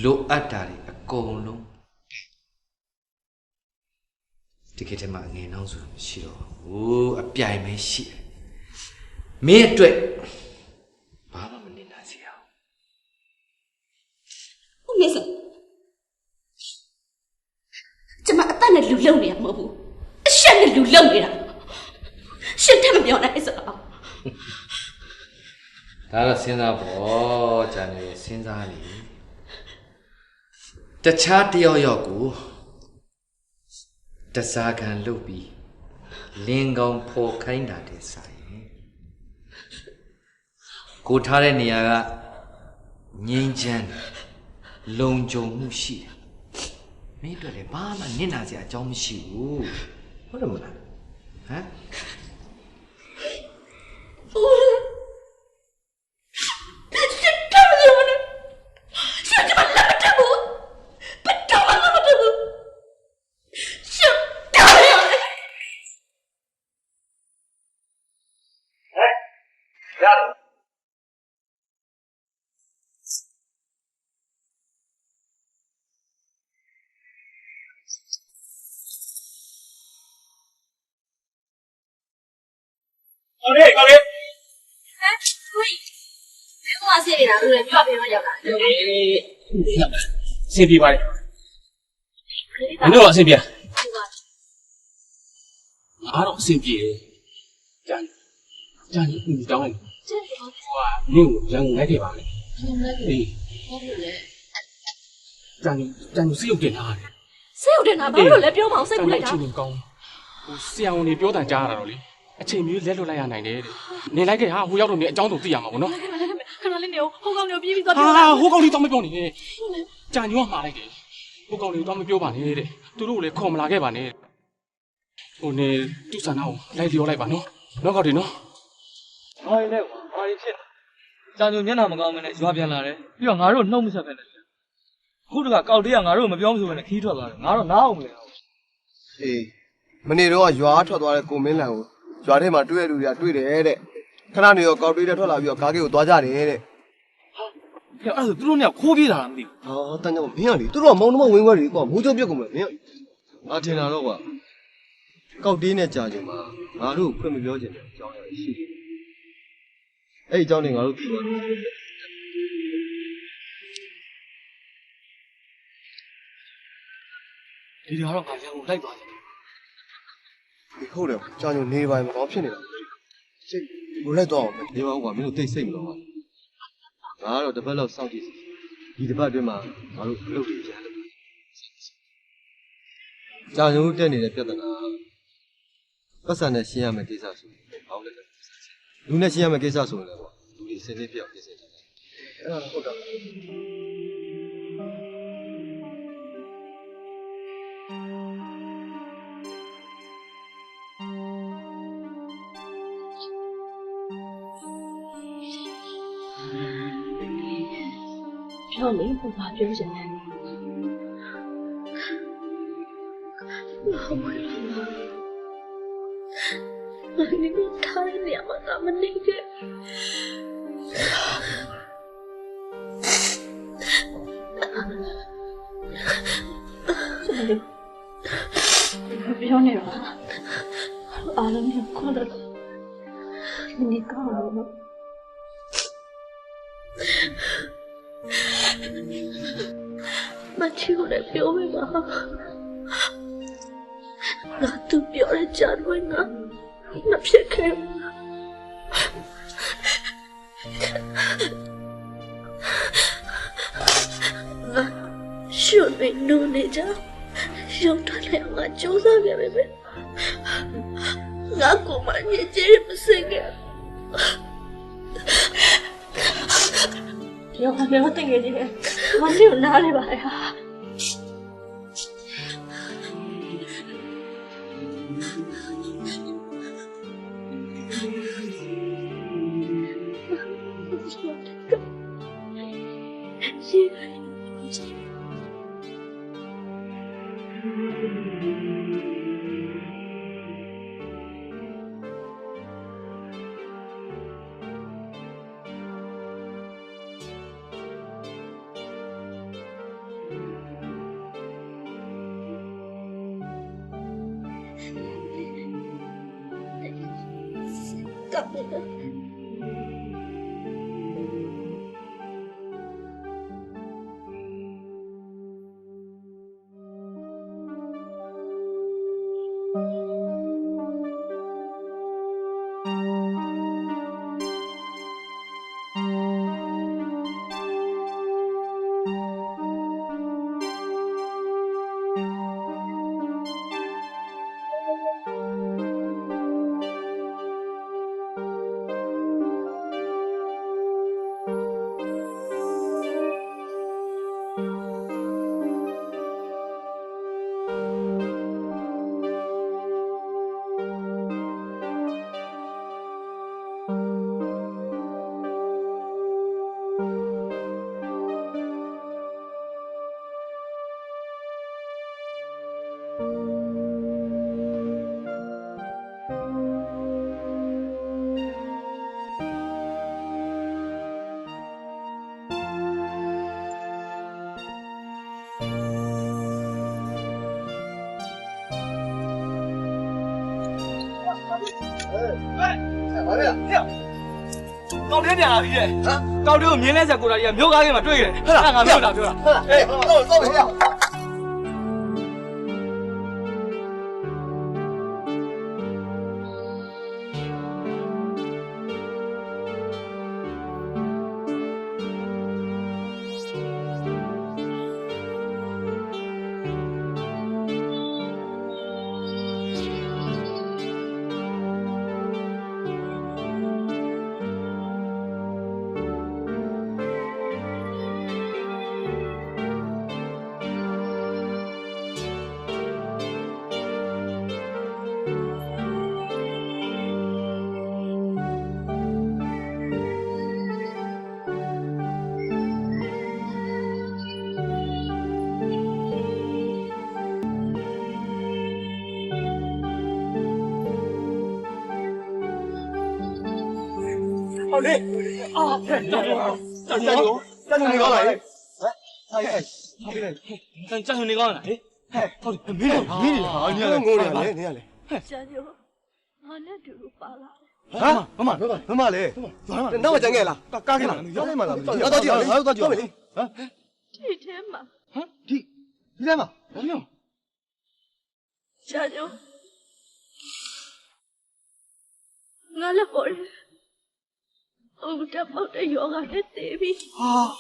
လိုအပ်တာတွေအကုန်လုံးဒီကိစ္စမှာငယ်နှောင်းဆိုမရှိတော့ဘူးအပြိုင်ပဲရှိတယ်မင်းအတွက်ဘာမှမနေနိုင်စရာ我没事。怎么当那流浪的呀？么不？现在流浪的了，现在没有那意思了。ဒါတော့စဉ်းစားပေါ့ဂျာနေစဉ်းစားလေတခြားတယောက်ယောက်ကိုတစားခံလုပ်ပြီးလင်းကောင်းဖော်ခိုင်းတာတဲ့ဆိုင်ကိုထားတဲ့နေရာကငြိမ်းချမ်းလုံခြုံမှုရှိတယ်မင်းတို့လည်းဘာမှနစ်နာစရာအကြောင်းမရှိဘူးဟုတ်တယ်မလားဟမ်ကောင်းလေးကောင်းလေး ဟမ်ဟိုဘယ်မှာစီနေတာလဲပြောပြမရတာစင်ပြေပါတယ်မင်းတို့အစင်ပြေအားတော့အစင်ပြေတယ်ကြာနေဒီတောင်းလိုက်ဟိုကနင်းကိုရန်ကုန်လိုက်ခဲ့ပါမယ်အေးဟုတ်တယ်ကြာနေစိတ်ရုပ်တင်ထားတယ် စိတ်ဟုတ်တယ်နာဘာလို့လဲပြောမအောင်စိတ်ကူလိုက်တာ အချိန်ကောင်းဟိုဆရာဝန်တွေပြောတန်ကြားရတာတော့လေအချိန်မျိုးလက်လွတ်လိုက်ရနိုင်တယ်တဲ့နေလိုက်ခဲ့ဟာဟိုရောက်တော့နေအကြောင်းတော့သိရမှာပေါ့နော် ခဏလေးနေဟိုကောင်နေပြေးပြီးသွား ဟာဟိုကောင်လေးတော့မပြောနဲ့ကြာညောမှားလိုက်တယ်ဟိုကောင်လေးတော့မပြောပါနဲ့တဲ့သူတို့လည်းခေါ်မလာခဲ့ပါနဲ့ဟိုနေသူ့ဆန္ဒကိုလိုက်လျောလိုက်ပါနော်နော်ကောက်တယ်နော် ဘာလဲကွာဘာဖြစ်ကြာညိုမျက်နှာမကောင်းမနဲ့ရွာပြန်လာတယ်ပြီးတော့ငါတို့နှုတ်မဆက်ပဲနဲ့ခုတကကောက်တေးကငါတို့မပြောမဆိုပဲနဲ့ခီးထွက်သွားတယ်ငါတော့နားအောင်မလဲ အေးမနေ့တော့ရွာထွက်သွားတဲ့ကိုမင်းလန်ကိုရွာထဲမှာတွေ့ရလူတွေကတွေ့တယ်တဲ့ခဏနေရောကောက်တွေးတဲ့ထွက်လာပြီးတော့ကားကြီးကိုသွားကြတယ်တဲ့ အဲ့ဒါဆိုသူတို့เนี่ยခိုးပြေးလာတာမသိဘူး ဟောတန်ကြောင်မင်းကလေသူတို့ကမောင်နှမဝင်းခွဲတွေကွာမိုးချုပ်ပြက်ကုန်မယ်မင်း ငါထင်တာတော့ကွာကောက်တေးနဲ့ကြာကြမှာငါတို့ဖွင့်မပြောချင်တဲ့အကြောင်းအရာရှိတယ်အဲ့ဒီအကြောင်းတွေငါတို့သိသွားတယ် ဒီတော့ငါရန်ကုန်လိုက်သွားတယ် ဟုတ်တယ်ကြာညိုနေပိုင်းမကောင်းဖြစ်နေတာစိတ်ဘိုးလိုက်တော့အောင် နေပါဦးကွာမင်းတို့သိစိတ်မလို့ပါငါကတော့တစ်ပတ်လောက်စောင့်ကြည့်စီဒီတစ်ပတ်အတွင်းမှာငါတို့အလုပ်တွေကျန်တယ်ကြာညိုတက်နေတဲ့ပြဿနာပတ်စံနဲ့ရှင်းရမယ့်ကိစ္စဆိုရင်ဘောင်းလက်လူနဲ့ရှင်းရမယ့်ကိစ္စဆိုရင်လည်းကွာလူတွေစင်းစင်းပြောက်ပြည့်စင်တယ်အဲ့ဒါဟုတ်တာ ပြောလေဘုရားပြောချင်တယ်ဟုတ်ပါလား你给我谈两个咱们那个。不要那个，阿拉没过来了，你干了吗？妈听我来表妹嘛，那都表来家里呢，那偏开。兄弟努力着，用他两个就上面妹妹，俺姑妈年纪也不生个。要我等个你，我没有哪里吧呀？干嘛？高爹点了，พี่高爹明天才过来，也没有赶紧嘛追的，看看没有打对了，哎，走一下。好嘞！啊，加油！你过来！加油！你过来！哎，好嘞，没事，好，你来，你来。加油！俺那丢了巴拉。啊，妈妈嘞，那我讲给了，干给了，要嘛了，要多久？要多久？啊，一天嘛。啊，几天嘛？加油！俺那伙人。我这跑的药啊，这得比啊！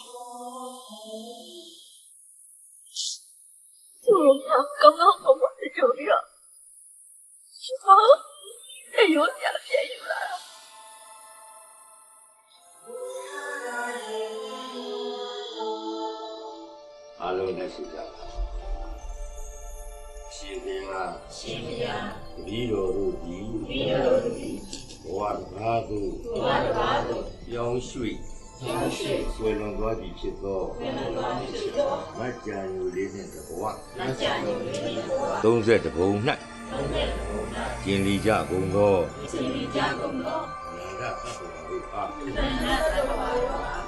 我刚刚我的酒量，好，这有点便宜了。အားလုံးနဲ့ရှိကြပါရှင်ဘုရားတပည့်တော်တို့သည်ဘဝတစ်ပါးသို့ပြောင်းရွှေ့ဆွေလွန်သွားပြီဖြစ်သောမัจจညိုလေးနှင့်တဘဝ30ဘုံ၌ ကျင်လီကြကုန်သောနာဂသတ္တဝါတို့အား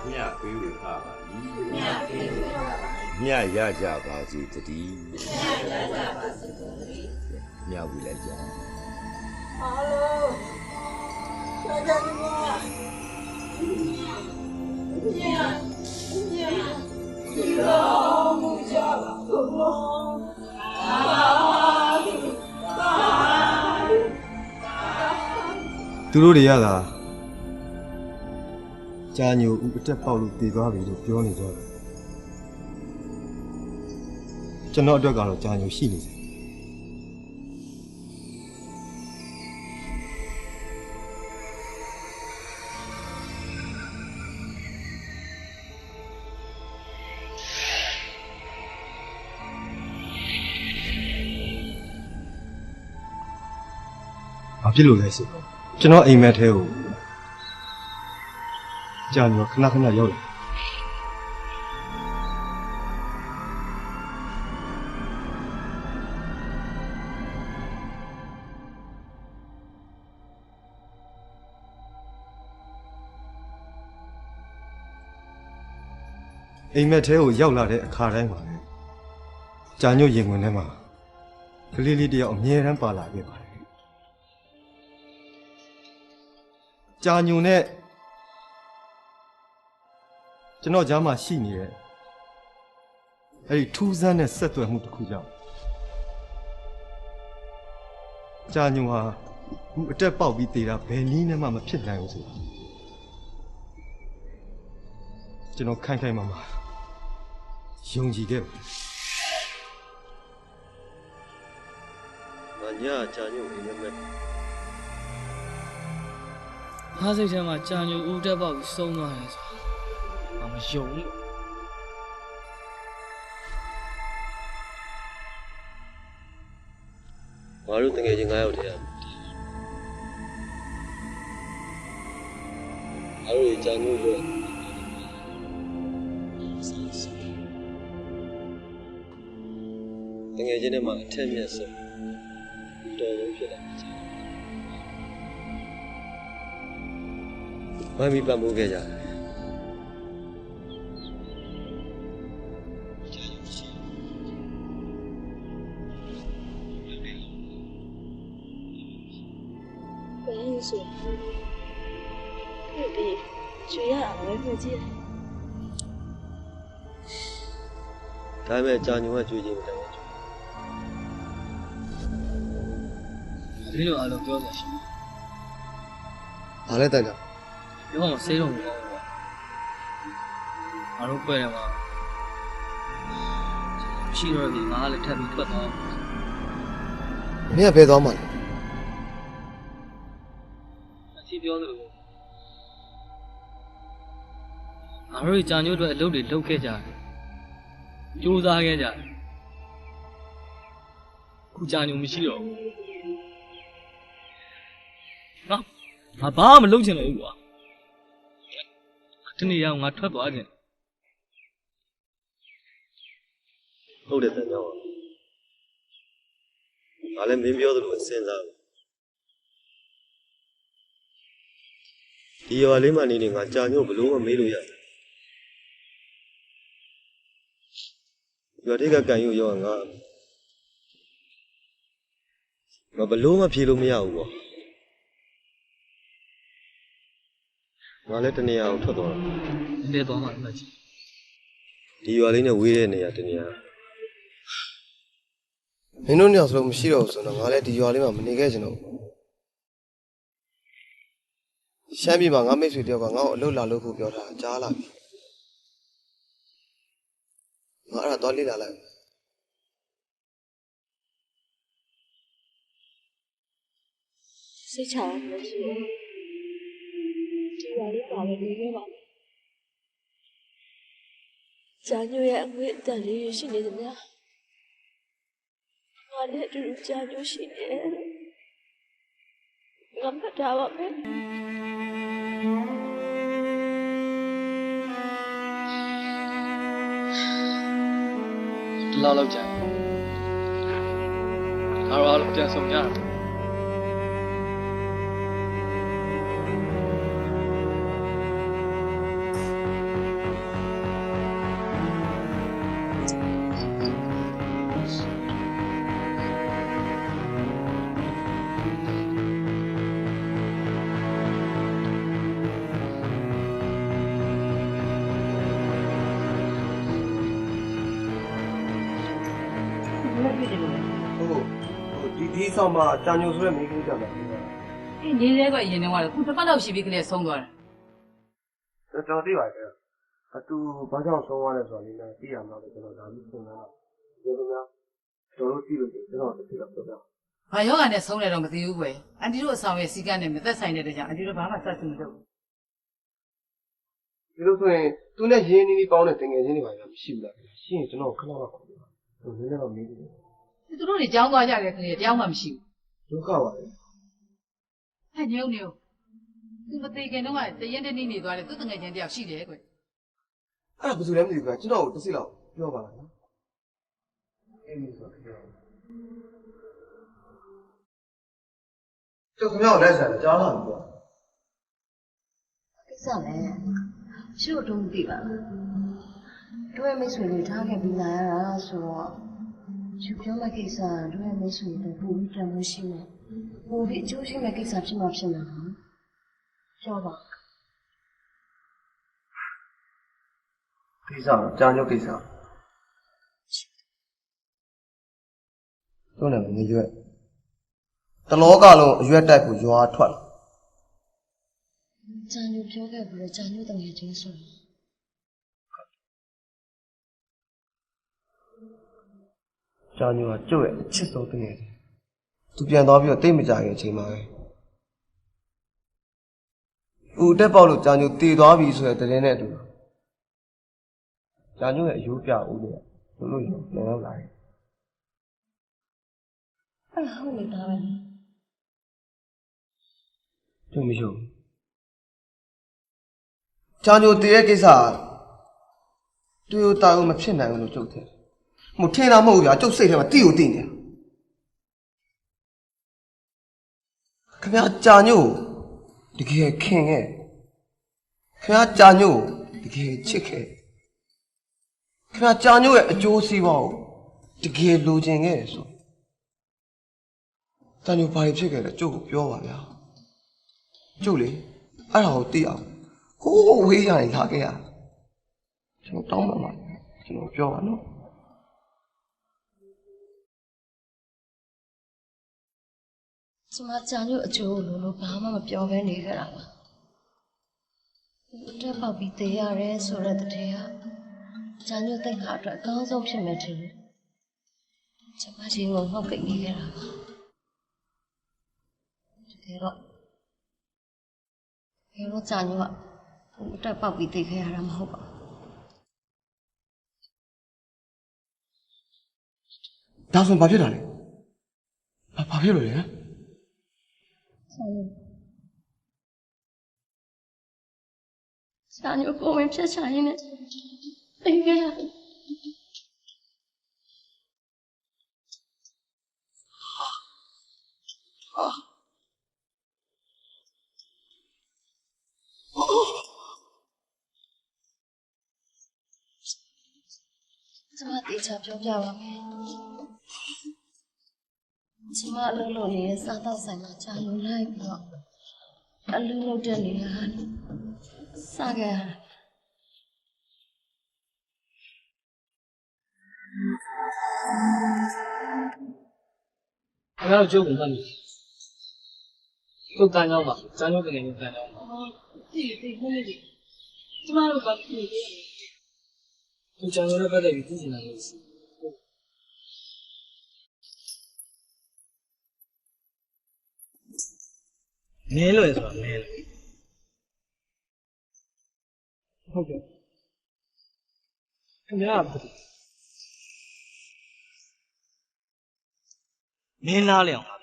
မြတ်ပေးဝေပါ၏မြတ်ရကြပါစေတည်းမြတ်ဝေလိုက်ကြသူတို့တွေကကြာညိုဦးအတက်ပေါက်လို့တည်သွားပြီလို့ပြောနေကြတယ်ကျွန်တော်အတွက်ကတော့ကြာညိုရှိနေတယ်ဘာဖြစ်လို့လဲဆိုတော့ကျွန်တော်အိမ်မက်ထဲကိုကြာညိုခဏခဏရောက်လာအိမ်မက်ထဲကိုရောက်လာတဲ့အခါတိုင်းမှာလေကြာညိုရင်ဝင်ထဲမှာကလေးလေးတယောက်အမြဲတမ်းပါလာခဲ့ပါတယ်ကြာညိုနဲ့ကျွန်တော်ကြားမှာရှိနေတဲ့အဲ့ဒီထူးဆန်းတဲ့ဆက်သွယ်မှုတစ်ခုကြောင့်ကြာညိုဟာခုအတက်ပေါက်ပြီးတည်တာဘယ်နည်းနဲ့မှမဖြစ်နိုင်ဘူးဆိုတာကျွန်တော်ခိုင်ခိုင်မာမာယုံကြည်ခဲ့ပါတယ်။ညာကြာညိုအိမ်မက် ငါစိတ်ထဲမှာကြာညိုဦးတက်ပေါက်ပြီးဆုံးသွားတယ်ဆိုတာမယုံဘူးငါတို့တကယ်ချင်း9ယောက်တည်းငါတို့ကြာညိုတို့တကယ်ချင်းထဲမှာအထက်မြတ်ဆုံးတော်ဆုံးဖြစ်လာတယ်မမီပတ်မှုခဲ့ကြတယ်ဘယ်လိုဆိုဒီကျွေးရအောင်ပဲကြည့်ဒါပေမဲ့ကြာညိုကကြွေးခြင်းမတတ်ဘူးဒီလိုအားလုံးပြောဆိုရှင် ဘာလဲတိုက်တာပြောမှစေးတော့မကောင်းဘူးကွာငါတို့ပွဲတယ်မှာရှိတော့ဒီငါလည်းထပ်ပြီးထွက်သွားမင်းကဘယ်သွားမှလဲအစီပြောသလိုငါတို့ကြာညို့အတွက်အလုပ်တွေလုပ်ခဲ့ကြတယ်ကြိုးစားခဲ့ကြတယ်ခုကြာညို့မရှိတော့ဘူးငါဘာမှမလုပ်ချင်လို့ကွာဒီနေ့ရောက်ငါထွက်သွားခြင်းဟုတ်တယ်တန်ကြောင်းငါလည်းမင်းပြောသလိုစဉ်းစားဘူးဒီရွာလေးမှနေနေငါကြာညို့ဘလို့မမေးလို့ရတယ်ရွာတိကကန်ယူရောငါဘလို့မဖြေလို့မရဘူးပေါ့ငါလည်းတနေရာကိုထွက်သွားတာနေသွားမှမကြည့်ဒီရွာလေးနဲ့ဝေးတဲ့နေရာတနေရာမင်းတို့ညောင်ဆိုလို့မရှိတော့ဘူးဆိုတော့ငါလည်းဒီရွာလေးမှာမနေခဲ့ချင်တော့ဘူးရှမ်းပြည်မှာငါမိတ်ဆွေတယောက်ကငါ့ကိုအလုပ်လာလုပ်ဖို့ပြောတာကြားလာပြီငါအဲ့ဒါသွားလေ့လာလိုက်စိတ်ချအောင်လို့ရှိရင်ဒီပါလေးပါပဲနေခဲ့ပါမယ်ကြာညို့ရဲ့အငွေ့အတန်လေးရှိနေတယ်များငါလည်းအတူတူကြာညို့ရှိနေတယ်ငါမှတ်ထားပါမယ်လောက်လောက်ကြာငါတို့အားလုံးပြန်ဆောင်ကြတာ နဲ့ဖြစ်တယ်လို့လဲ ဒီဆောင်မှာကြာညိုဆိုတဲ့မိန်းကလေးကြောင့်လည်း အေးနေလဲကအရင်တော့ခုတစ်ပတ်တော့ရှိပြီကလေးဆုံးသွားတယ် တော်သိပါတယ်အတူဘာကြောင့်ဆုံးသွားလဲဆိုတော့လည်းသိရမှာလေကျွန်တော်ဒါမျိုးစဉ်းစားတော့ဒီလိုများကျွန်တော်တို့ကြည့်လို့ကျွန်တော်တစ်ခါတော့ပြောပြ ဘာယောဂနဲ့ဆုံးတယ်တော့မသိဘူးကွယ်အန်တီတို့အဆောင်ရဲ့စီကန်းနဲ့မသက်ဆိုင်တဲ့ကြောင့်အန်တီတို့ဘာမှဆက်စုမလုပ်ဘူး ဒီလိုဆိုရင်သူနဲ့ရင်းနှီးနှီးပေါင်းတဲ့တင်ငယ်ချင်းတွေပါလားမရှိဘူးလားရှိရင်ကျွန်တော်ခဏတော့ခေါ်ပြပါနည်းနည်းတော့မေးတယ် သူတို့တွေကြောင်းသွားကြတဲ့ကလေးတရားမှမရှိဘူး ဒုက္ခပါလေ ဟဲ့ညုံနေဦးသူမသေးခင်တော့ကတရင်တနည်းနေသွားတယ်သူတငယ်ချင်းတယောက်ရှိတယ်ကွယ် အဲ့ဒါဘယ်သူလဲမသိဘူးကွာကျွန်တော်တစ်စိလောက်ပြောပါလားနော်အဲ့ဒီဆိုပြောကျွန်တော်လက်ဆက်ကြားလာပြီကွာ ကိစ္စလဲရှိလို့တော့မသိပါဘူးတို့ရဲ့မိတ်ဆွေတွေထားခဲ့ပြီးလာရတာဆိုတော့ယူပြောမဲ့ကိစ္စတို့ရဲ့မိတ်ဆွေတွေပို့ပြီးတန်လို့ရှိနေပို့ပြီးအကျိုးရှိမဲ့ကိစ္စဖြစ်မှာဖြစ်မှာပြောပါ ကိစ္စကြာညိုကိစ္စတို့လည်းငရွက်တလောကလုံးအရွက်တိုက်ကိုရွာထွက်လာ ဂျန်ညိုပြောခဲ့ပြီးတော့ဂျန်ညိုတငယ်ချင်းဆို ကြာညိုကကျုပ်ရဲ့အချစ်ဆုံးတကယ်သူပြန်သွားပြီးတော့တိတ်မကြခင်အချိန်မှာပဲဦးတက်ပေါက်လို့ကြာညိုတည်သွားပြီဆိုတဲ့တရင်နဲ့အတူကြာညိုရဲ့အယိုးပြဦးလို့လို့ရောက်လာတယ် အဲ့ဒါဟုတ်နေတာပဲ ကျုပ်မရှိဘူးကြာညိုတည်ရဲ့ကိစ္စတူတာကိုမဖြစ်နိုင်ဘူးလို့ကျုပ်ထင်မထင်တာမဟုတ်ဘူးဗျာကျုပ်စိတ်ထဲမှာတိကိုတိနေတယ်ခင်ဗျာကြာညိုတကယ်ခင်ခဲ့ခင်ဗျာကြာညိုတကယ်ချစ်ခဲ့ခင်ဗျာကြာညိုရဲ့အကျိုးစီးပွားကိုတကယ်လိုချင်ခဲ့ဆိုကြာညိုဘာဖြစ်ခဲ့လဲကျုပ်ကိုပြောပါဗျာကျုပ်လေအဲ့ဒါကိုသိအောင်ဟိုးဝေးရရင်လာခဲ့ရကျွန်တော်တောင်းပါမှာကျွန်တော်ပြောပါနော် ကျမဂျန်ညိုအကျိုးလို့ဘာမှမပြောဘဲနေကြတာပါတက်ပေါက်ပြီးတေးရတယ်ဆိုတဲ့တည်းကဂျန်ညိုတိတ်ခါအတွက်အကောင်းဆုံးဖြစ်မယ်ထင်တယ်ကျမဒီကိုငေါ့ကိတ်နေကြတာပါတကယ်တော့ဂျန်ညိုကတက်ပေါက်ပြီးတေးခဲ့ရတာမဟုတ်ပါဘူး ဒါဆိုဘာဖြစ်တာလဲဘာဖြစ်လို့လဲ ဂျန်ညိုကိုဝင်ဖြစ်ချင်နေတေးခဲ့ရ ကျမတေချာပြောပြပါမယ်ကျမအလုပ်လုပ်နေတဲ့စားတော့ဆိုင်မှာကြာလို့လိုက်ပြီးတော့အလုပ်လုပ်တဲ့နေရာစခဲ့ရတာ ခင်ဗျားတို့ကျုပ်ကိုမှတ်မိကျုပ်တန်းကြောင်းပါကျန်းကျုပ်တကယ်ကြီးတန်းကြောင်းပါ ဒီခုနေဒီကျမတို့ဘာဖြစ်နေလဲ သူကျန်းကျုပ်နဲ့ပတ်သက်ပြီးသိချင်တာလို့ရှိနေလွယ်ဆိုတာနေလွယ်ဟုတ်ကဲ့ခင်ဗျားကမင်းလားလေအောင်လား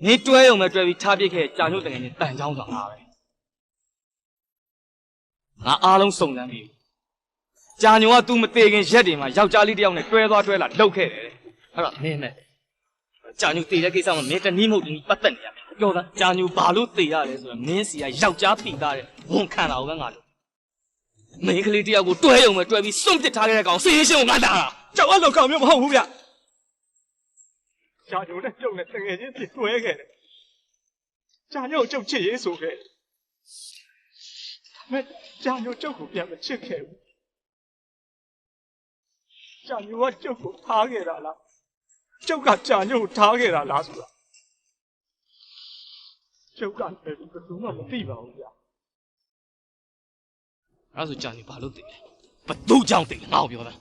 မင်းတွဲရုံပဲတွဲပြီးထားပစ်ခဲ့ကြာညို့တကယ်ကြီးတန်ချောင်းဆိုတာငါပဲငါအားလုံးစုံစမ်းပြီကြာညိုက तू မသေးခင်ရက်တွေမှာယောက်ျားလေးတစ်ယောက်နဲ့တွဲသွားတွဲလာလှုပ်ခဲ့တယ်ဟုတ်လားမင်းနဲ့ကြာညိုတည်တဲ့ကိစ္စမှာမင်းတနည်းမဟုတ်တနည်းပတ်သက်နေရမယ်ပြောသားကြာညိုဘာလို့တည်ရလဲဆိုတော့မင်းစီကယောက်ျားပီသားတဲ့ဝန်ခံတာကိုပဲငါတို့မင်းကလေးတစ်ယောက်ကိုတွဲရုံပဲတွဲပြီးစွန့်ပစ်ထားခဲ့တဲ့ကောင်စေးရှင်းကိုငါတာကြောက်အလောက်ကောင်မျိုးမဟုတ်ဘူးဗျကြာညိုနဲ့ကျုပ်နဲ့တကယ်ချင်းပြတွဲခဲ့တယ်ကြာညိုကျုပ်ချစ်ရေးဆိုခဲ့ဒါပေမဲ့ကြာညိုကျုပ်ကိုပြန်မချစ်ခဲ့ဘူး ကြာညိုကကျုပ်ကိုထားခဲ့တာလားကျုပ်ကကြာညိုကိုထားခဲ့တာလားဆိုတာကျုပ်ကလည်းဘယ်သူမှမသိပါဘူးဗျာ အဲ့ဒါဆိုကြာညိုဘာလို့တည်လဲဘသူ့ကြောင့်တည်လဲငါ့ကိုပြောတာ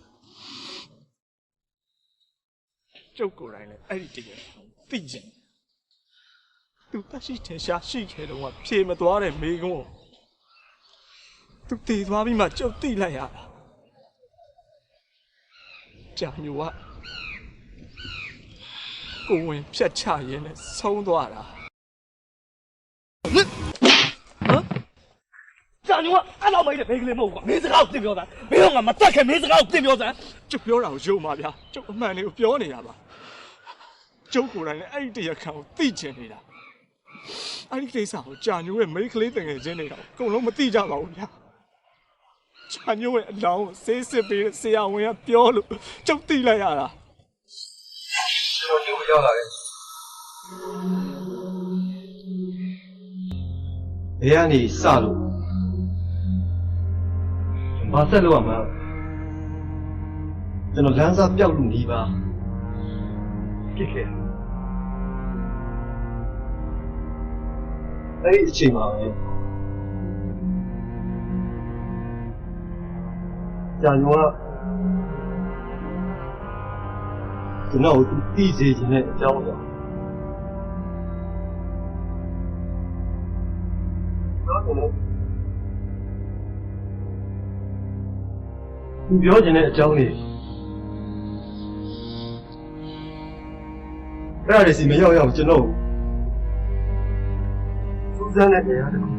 ကျုပ်ကိုယ်တိုင်လည်းအဲ့ဒီတကယ်သိကြတယ်သူတရှိထင်ရှားရှိခဲ့တော့ဖြေမသွားတဲ့မိကုန်းသူတည်သွားပြီးမှကျုပ်သိလိုက်ရတာကြာညိုကကိုဝင်ဖြတ်ချရင်းနဲ့ဆုံးသွားတာ ကြာညိုကအဲ့လောက်မိုက်တဲ့ဘယ်ကလေးမဟုတ်ကွာမင်းစကားကိုတင်ပြောတာမင်းကငါမတတ်ခဲ့မင်းစကားကိုတင်ပြောစမ်း ကျုပ်ပြောတာကိုယုံပါဗျာကျုပ်အမှန်တွေကိုပြောနေတာပါကျုပ်ကိုယ်တိုင်လည်းအဲ့ဒီတရားခံကိုသိချင်နေတာအဲ့ဒီကိစ္စကိုကြာညိုရဲ့မိန်းကလေးတငယ်ချင်းတွေတော့အကုန်လုံးမသိကြပါဘူးဗျာကြာညိုရဲ့အလောင်းကိုဆေးစစ်ပြီးဆရာဝန်ကပြောလို့ကျုပ်သိလိုက်ရတာ ကျွန်တော်ဒီကိုရောက်လာတယ်ဘယ်ကနေစလို့ဘာဆက်လို့ရမှာကျွန်တော်လမ်းစားပြောက်လို့နေပါဖြစ်ခဲ့အဲ့ဒီအချိန်မှာပဲကြာညိုကကျွန်တော်ကိုသိစေခြင်းနဲ့အကြောင်းကြောင့်သူပြောခြင်းနဲ့အကြောင်းလေးအဲ့ဒါစီမရောက်ရောက်ကျွန်တော်စူးစမ်းတဲ့နေရာတခု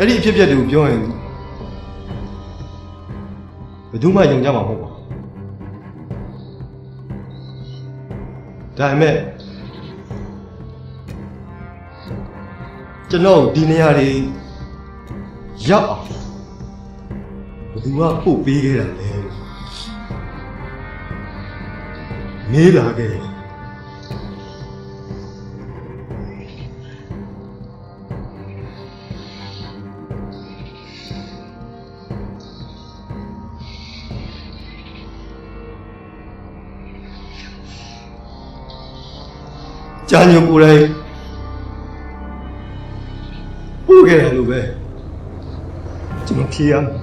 အဲ့ဒီအဖြစ်အပျက်တွေကိုပြောရင်ဘယ်သူမှယုံကြမှာမဟုတ်ပါဘူးဒါပေမဲ့ကျွန်တော်ဒီနေရာတွေရောက်အောင်ဘယ်သူကပို့ပေးခဲ့တာလဲမေးလာခဲ့တယ်ကြာညိုကိုယ်တိုင်ပို့ခဲ့တယ်လို့ပဲကျွန်တော်ဖြေရမယ်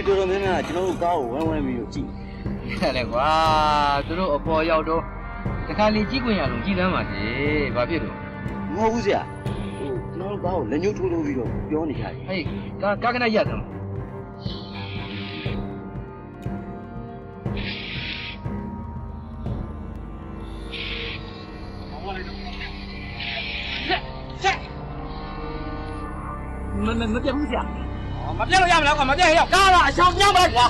တွေတော်တော်များများကျွန်တော်တို့ကားကိုဝမ်းပြီးတော့ကြည့်တယ်လေကွာသူတို့အပေါ်ရောက်တော့တခါလေကြည့်ခွင့်ရလို့ကြည်တမ်းပါစေဘာဖြစ်လို့မဟုတ်ဘူးဆရာဟိုကျွန်တော်တို့ကားကိုလက်ညှိုးထိုးပြီးတော့ပြောနေကြတယ်ဟေးကားကနရက်တယ်မပြတ်ဘူးဆရာမပြတ်လို့ရမလားကွာမပြတ်ရကားကအရှောင်ပြောင်းပါကွာ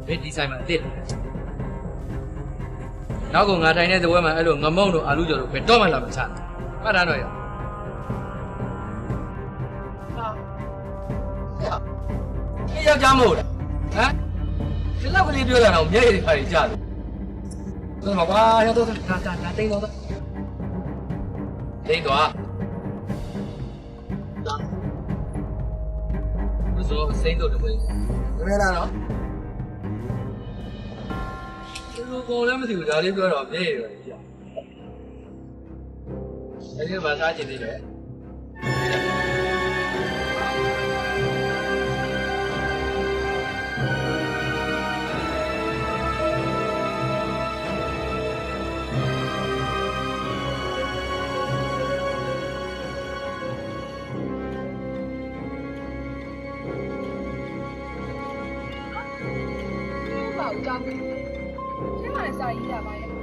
ဘယ်ဒီဇိုင်းမှာအစ်စ်နောက်ကငါထိုင်တဲ့သပွဲမှာအဲ့လိုငမုံတို့အာလူကျော်တို့ပဲတော့မှလာမချမှတ်တာတော့ရယောက်ျားမို့လားဟမ်ဒီလောက်ကလေးပြောရအောင်မျက်ရည်တွေခါကြီးကြားတယ်တော့ကွာရောက်တော့တာတိတ်တော့တိတ်တော့ဘယ်လိုစိတ်တော့တပွဲဘယ်လာတော့ဒီလိုကောလည်းမသိဘူးဒါလေးပြောတော့မျက်ရည်တွေကြားအဲ့ဒီမှာစားချင်သေးတယ်ကြောင်းကျမလည်းစာရေးရပါရဲ့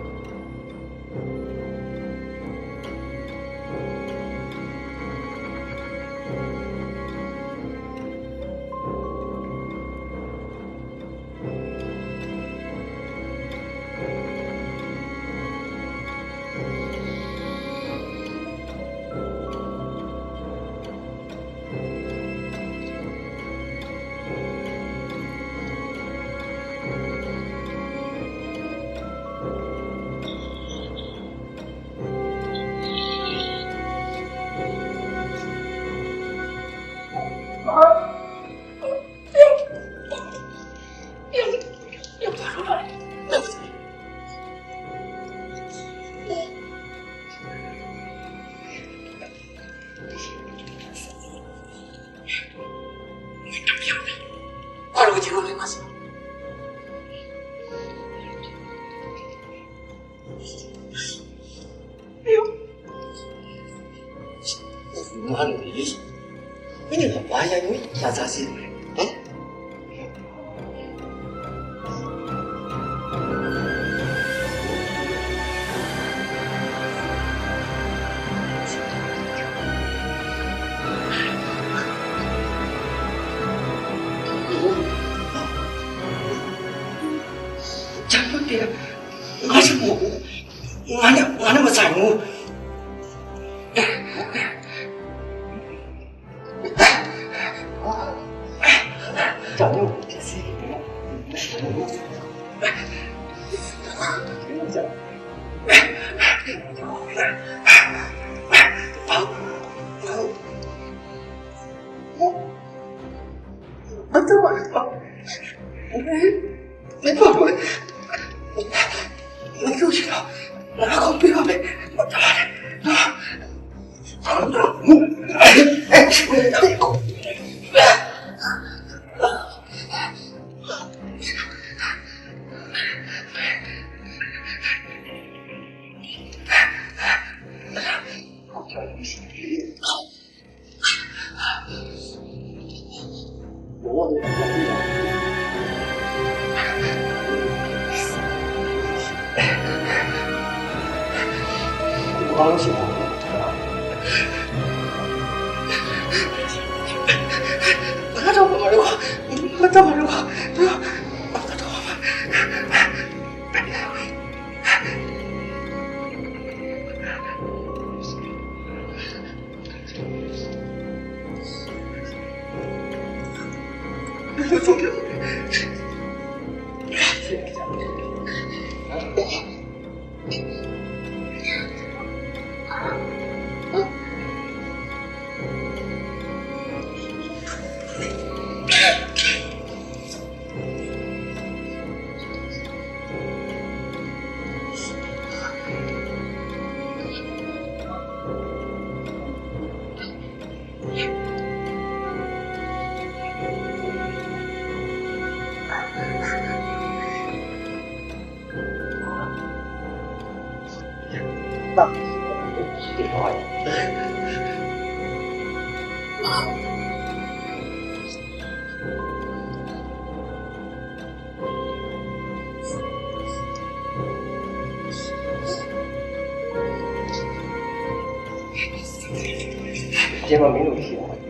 ငါနဲ့မဆိုင်ဘူးကြောင်ဖြစ်စီ ကျမမင်းတို့ရှိအောင်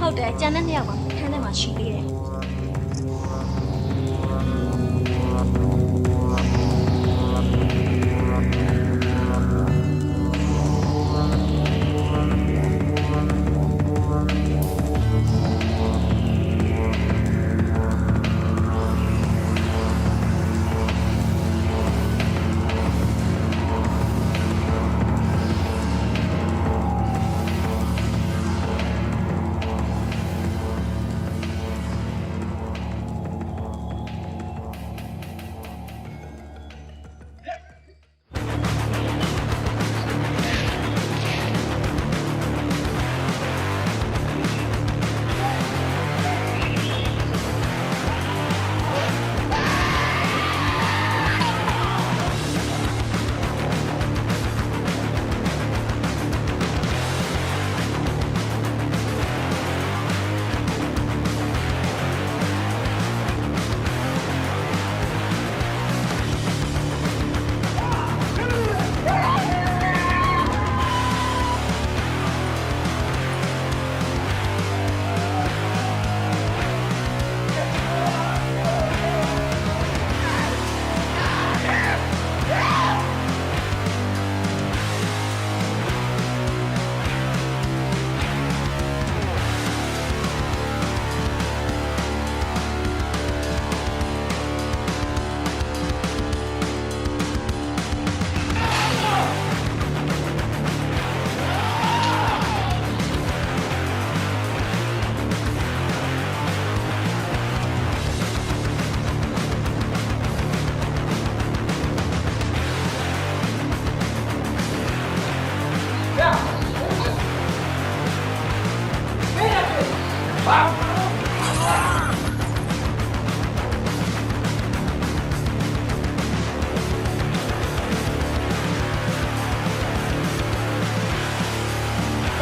ဟုတ်တယ်ကျန်တဲ့2ယောက်ကခန်းထဲမှာရှိသေးတယ်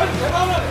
ဟ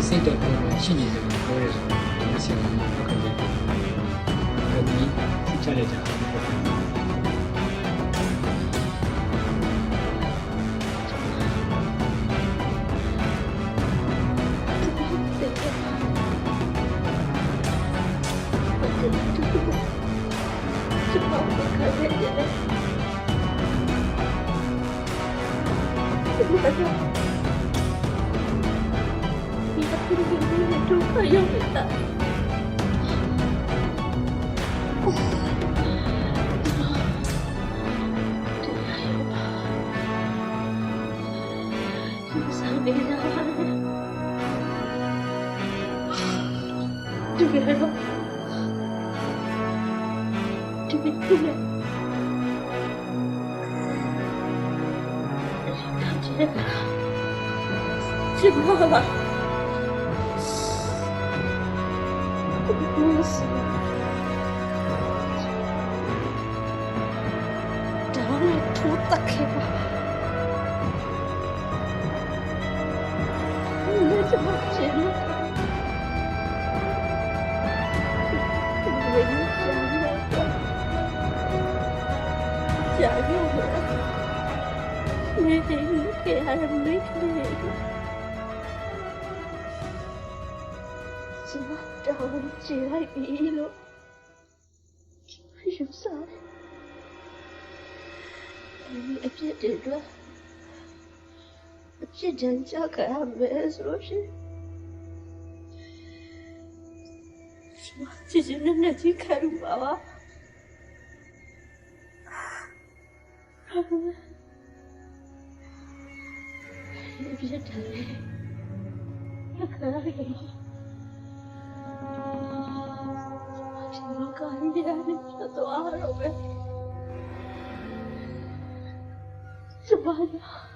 စိတ်တက်ပုံရှိနေတယ်လို့ပြောရဲဆိုတော့ဒီစီမှာဟုတ်ကဲ့အဲဒီစိတ်ချလက်ကြJangan kami selesai. Cici nanti karu bawa. Biar dah. Cuma kali dia ni satu orang. Sebanyak.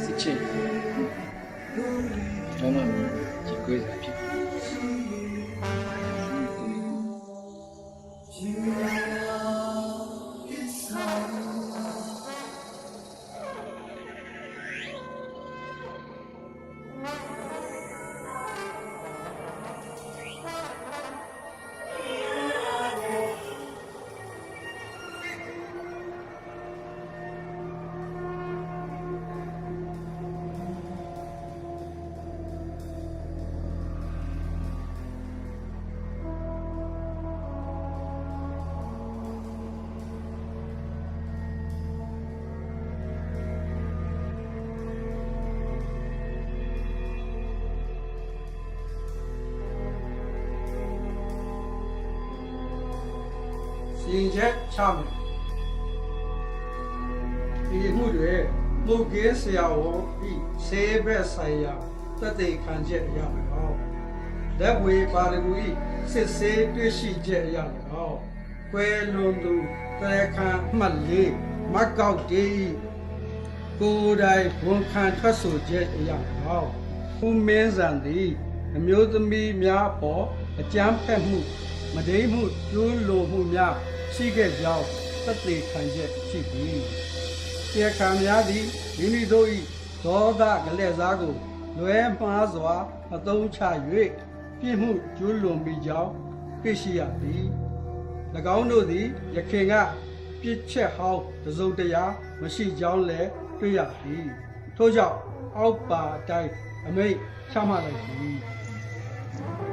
စစ်ချစ်ကျွန်တော်ဒီကိုယ်စားဖြစ်ရင်ချက်ချမယ်ဒီမှုတွေမုတ်ကင်းဆရာဝန်ဤဆေးဘက်ဆိုင်ရာသက်သေခံချက်အရမယ်ဟောလက်ဝေပါရဂူဤစစ်ဆေးတွေ့ရှိချက်အရမယ်ဟောကွဲလွန်သူတရားခံမှတ်လေးမကောက်တေးကိုယ်တိုင်ဝန်ခံထွက်ဆိုချက်အရမယ်ဟောဘုမင်းစံသည်အမျိုးသမီးများပေါ်အကြမ်းဖက်မှုမဒိမှုကျူးလွန်မှုများရှိခဲ့ကြောင်းသက်သေခံချက်ရှိသည်တရားခံများသည်မိမိတို့၏ဒေါသကလေးစားကိုလွဲမှားစွာအသုံးချ၍ပြစ်မှုကျူးလွန်မိကြောင်းသိရှိရသည်၎င်းတို့သည်ယခင်ကပြစ်ချက်ဟောင်းတစုံတရာမရှိကြောင်းလည်းတွေ့ရသည်ထို့ကြောင့်အောက်ပါအတိုင်းအမိန့်ချမှတ်လိုက်သည်